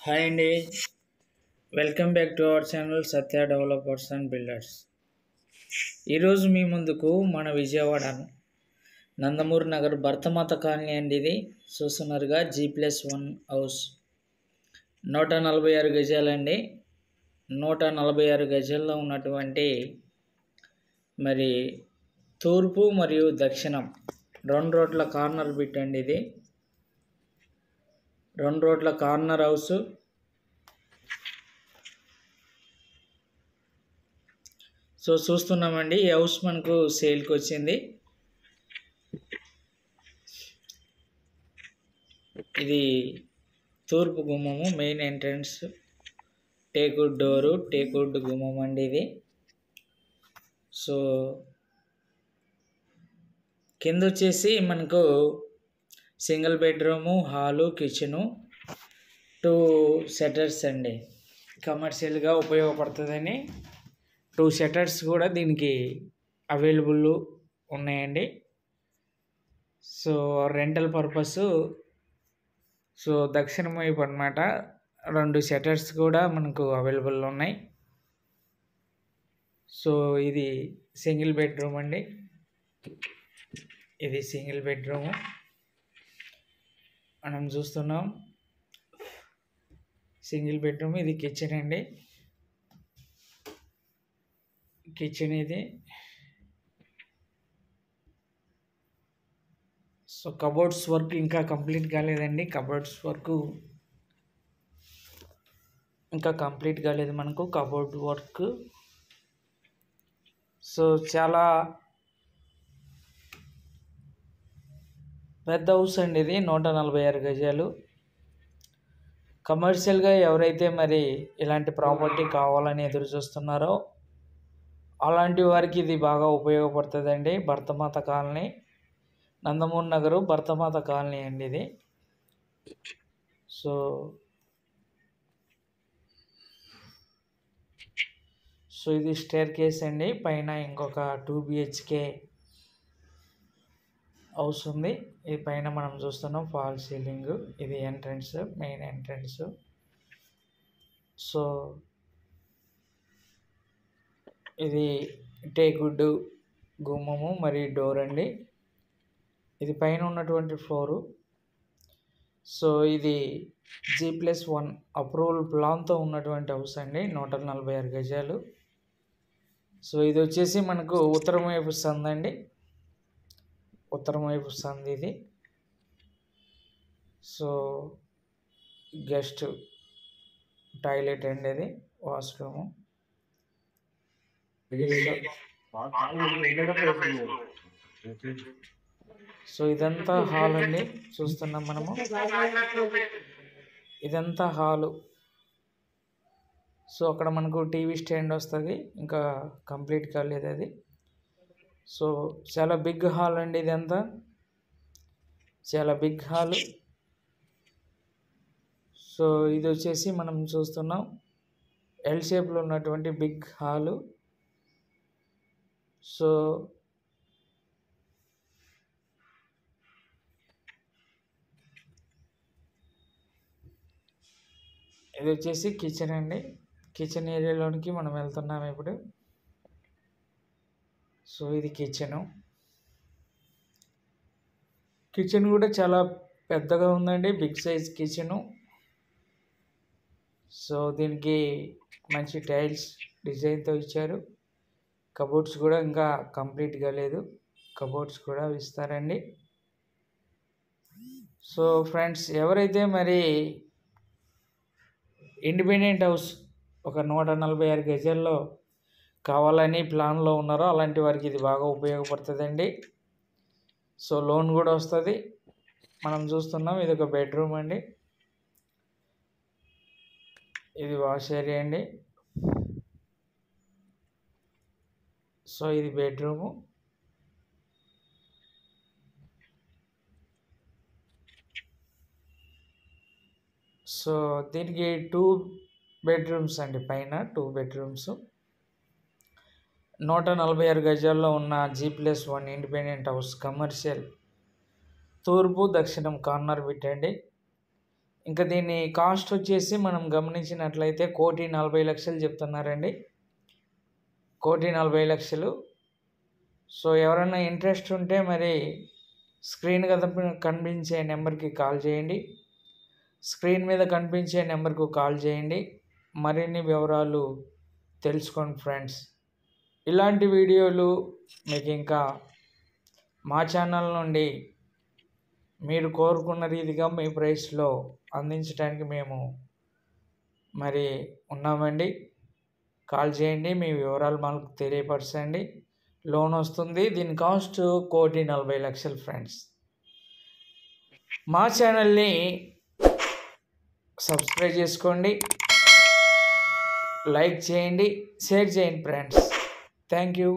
Hi అండి, welcome back to our channel Satya developers and builders. ఈరోజు మీ ముందుకు మన విజయవాడ నందమూరి నగర్ భరతమాత కాలనీ అండి. ఇది చూస్తున్నారుగా G+1 హౌస్ 146 గజాలండి. 146 గజాల్లో ఉన్నటువంటి మరి తూర్పు మరియు దక్షిణం 2 రోడ్ల కార్నర్ బిట్ అండి. ఇది 2 రోడ్ల కార్నర్ హౌస్. సో చూస్తున్నామండి, ఈ హౌస్ మనకు సేల్కి వచ్చింది. ఇది తూర్పు గుమ్మము, main entrance, teakwood door, teakwood గుమ్మం అండి ఇది. సో కింద వచ్చేసి మనకు single bedroom, hall, kitchen, 2 shutters అండి. కమర్షియల్గా ఉపయోగపడుతుందని 2 షట్టర్స్ కూడా దీనికి అవైలబుల్ ఉన్నాయండి. So rental purpose. సో దక్షిణం వైపు అనమాట 2 షట్టర్స్ కూడా మనకు అవైలబుల్ ఉన్నాయి. సో ఇది సింగిల్ బెడ్రూమ్ అండి. ఇది సింగిల్ బెడ్రూము మనం చూస్తున్నాం. Single bedroom. ఇది కిచెన్ అండి. కిచెన్ ఇది. సో కబోర్డ్స్ వర్క్ ఇంకా కంప్లీట్ కాలేదండి. కబోర్డ్స్ వర్క్ ఇంకా కంప్లీట్ కాలేదు మనకు, కబోర్డ్ వర్క్. సో చాలా పెద్ద హౌస్ అండి ఇది, 146 గజాలు. కమర్షియల్గా ఎవరైతే మరి ఇలాంటి ప్రాపర్టీ కావాలని ఎదురు చూస్తున్నారో అలాంటి వారికి ఇది బాగా ఉపయోగపడుతుందండి. భరతమాత కాలనీ, నందమూరి నగరు భరతమాత కాలనీ అండి ఇది. సో ఇది స్టేర్ కేస్ అండి. పైన ఇంకొక 2 BHK హౌస్ ఉంది. ఇది పైన మనం చూస్తున్నాం ఫాల్ సీలింగ్. ఇది ఎంట్రన్స్, మెయిన్ ఎంట్రన్స్. సో ఇది టేక్వుడ్ గుమ్మము మరియు డోర్ అండి. ఇది పైన ఉన్నటువంటి ఫ్లోరు. సో ఇది G+1 అప్రూవల్ ప్లాన్తో ఉన్నటువంటి హౌస్ అండి, 146 గజాలు. సో ఇది వచ్చేసి మనకు ఉత్తరం వైపు సందు అండి. ఉత్తరం వైపు సందు ఇది. సో గెస్ట్ టాయిలెట్ అండి, ఇది వాష్రూము. సో ఇదంతా హాల్ అండి, చూస్తున్నాం మనము. ఇదంతా హాలు. సో అక్కడ మనకు టీవీ స్టాండ్ వస్తుంది, ఇంకా కంప్లీట్ కాలేదు అది. సో చాలా బిగ్ హాల్ అండి ఇదంతా, చాలా బిగ్ హాల్. సో ఇది వచ్చేసి మనం చూస్తున్నాం ఎల్ షేప్లో ఉన్నటువంటి బిగ్ హాలు. సో ఇది వచ్చేసి కిచెన్ అండి. కిచెన్ ఏరియాలోనికి మనం వెళ్తున్నాం ఇప్పుడు. సో ఇది కిచెను. కిచెన్ కూడా చాలా పెద్దగా ఉందండి, బిగ్ సైజ్ కిచెను. సో దీనికి మంచి టైల్స్ డిజైన్తో ఇచ్చారు. కబోర్డ్స్ కూడా ఇంకా కంప్లీట్ కాలేదు, కబోర్డ్స్ కూడా ఇస్తారండి. సో ఫ్రెండ్స్, ఎవరైతే మరి ఇండిపెండెంట్ హౌస్ ఒక 146 గజాల్లో కావాలని ప్లాన్లో ఉన్నారో అలాంటి వారికి ఇది బాగా ఉపయోగపడుతుందండి. సో లోన్ కూడా వస్తుంది. మనం చూస్తున్నాం ఇది ఒక బెడ్రూమ్ అండి. ఇది వాష్ ఏరియా అండి. సో ఇది బెడ్రూము. సో దీనికి 2 బెడ్రూమ్స్ అండి, పైన 2 బెడ్రూమ్స్. 146 గజాల్లో ఉన్న G+1 ఇండిపెండెంట్ హౌస్, కమర్షియల్, తూర్పు దక్షిణం కార్నర్ పెట్టండి. ఇంకా దీని కాస్ట్ వచ్చేసి మనం గమనించినట్లయితే 1,40,00,000 చెప్తున్నారండి. 1,40,00,000. సో ఎవరైనా ఇంట్రెస్ట్ ఉంటే మరి స్క్రీన్ కనిపించే నెంబర్కి కాల్ చేయండి. స్క్రీన్ మీద కనిపించే నెంబర్కు కాల్ చేయండి. మరిన్ని వివరాలు తెలుసుకోండి ఫ్రెండ్స్. ఇలాంటి వీడియోలు మీకు ఇంకా మా ఛానల్ నుండి మీరు కోరుకున్న రీతిగా మీ ప్రైస్లో అందించడానికి మేము మరి ఉన్నామండి. కాల్ చేయండి, మీ వివరాలు మనకు తెలియపరచండి. లోన్ వస్తుంది. దీని కాస్ట్ 1,40,00,000 ఫ్రెండ్స్. మా ఛానల్ని సబ్స్క్రైబ్ చేసుకోండి, లైక్ చేయండి, షేర్ చేయండి ఫ్రెండ్స్. Thank you.